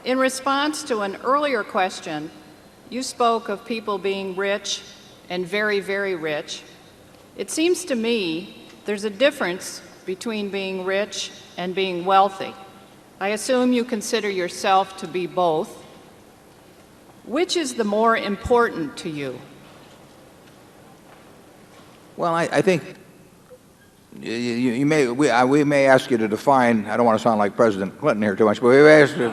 In response to an earlier question, you spoke of people being rich and very, very rich. It seems to me there's a difference between being rich and being wealthy. I assume you consider yourself to be both. Which is the more important to you? Well, I think we may ask you to define. I don't want to sound like President Clinton here too much, but we may ask you.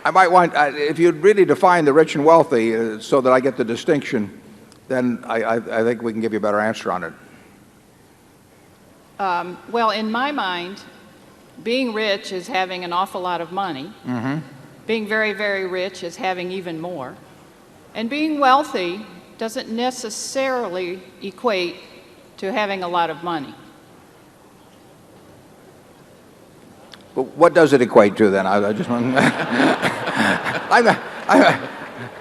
I might want, if you'd really define the rich and wealthy so that I get the distinction, then I think we can give you a better answer on it. Well, in my mind, being rich is having an awful lot of money. Being very, very rich is having even more. And being wealthy doesn't necessarily equate to having a lot of money. But what does it equate to then? I just want.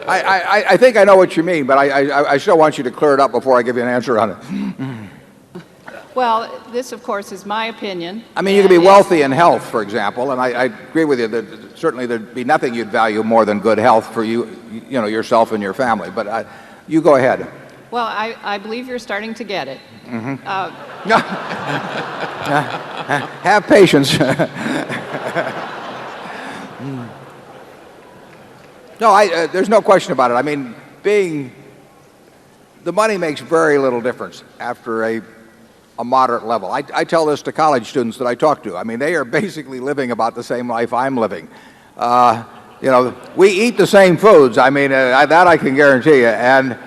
I think I know what you mean, but I still want you to clear it up before I give you an answer on it. Well, this, of course, is my opinion. I mean, you can be wealthy in health, for example, and I agree with you that certainly there'd be nothing you'd value more than good health for you, yourself and your family. But you go ahead. Well, I believe you're starting to get it. Have patience. No, there's no question about it. I mean, the money makes very little difference after a moderate level. I tell this to college students that I talk to. I mean, they are basically living about the same life I'm living. We eat the same foods. I mean, that I can guarantee you. And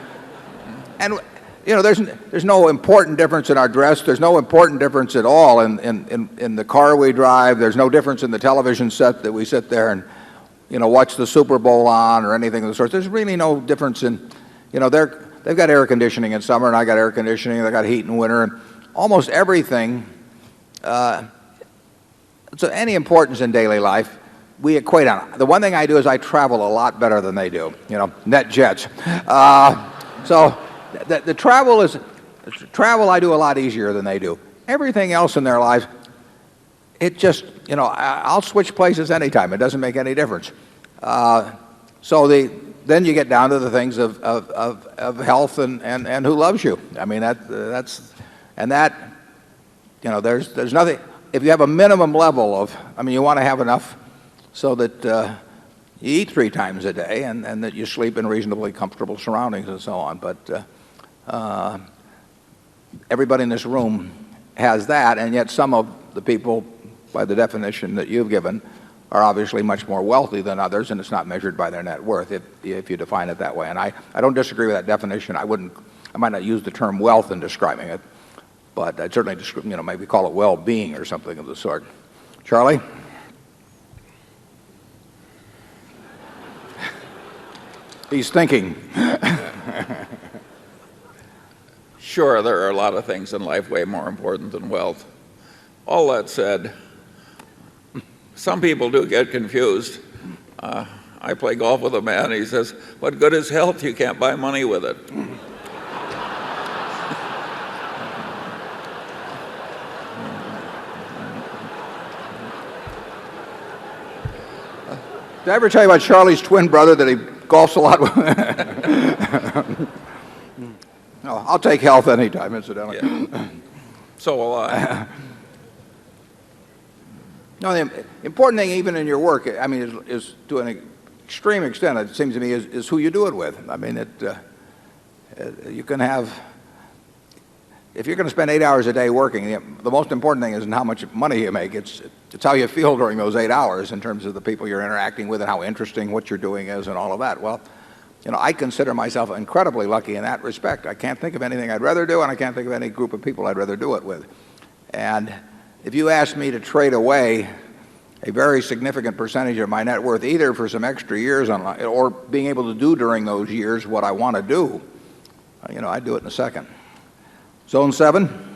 there's no important difference in our dress. There's no important difference at all in the car we drive. There's no difference in the television set that we sit there and watch the Super Bowl on or anything of the sort. There's really no difference in, they've got air conditioning in summer and I got air conditioning. They got heat in winter. And almost everything, so any importance in daily life, we equate on. The one thing I do is I travel a lot better than they do, net jets. So the travel I do a lot easier than they do. Everything else in their lives, it just, I'll switch places anytime. It doesn't make any difference. Then you get down to the things of health and who loves you. I mean, there's nothing. If you have a minimum level of, you want to have enough so that you eat 3 times a day and that you sleep in reasonably comfortable surroundings and so on. But everybody in this room has that, and yet some of the people, by the definition that you've given, are obviously much more wealthy than others, and it's not measured by their net worth if you define it that way. And I don't disagree with that definition. I might not use the term wealth in describing it, but I'd certainly maybe call it well-being or something of the sort. Charlie? He's thinking. Sure, there are a lot of things in life way more important than wealth. All that said, some people do get confused. I play golf with a man. He says, "What good is health? You can't buy money with it." Did I ever tell you about Charlie's twin brother that he golfs a lot with? No, I'll take health anytime, incidentally. Yeah. So will I. No, the important thing, even in your work, is to an extreme extent, it seems to me, is who you do it with. I mean, you can have, if you're going to spend 8 hours a day working, the most important thing isn't how much money you make. It's how you feel during those 8 hours in terms of the people you're interacting with and how interesting what you're doing is and all of that. Well, I consider myself incredibly lucky in that respect. I can't think of anything I'd rather do, and I can't think of any group of people I'd rather do it with. And if you asked me to trade away a very significant percentage of my net worth, either for some extra years or being able to do during those years what I want to do, I'd do it in a second. Zone 7.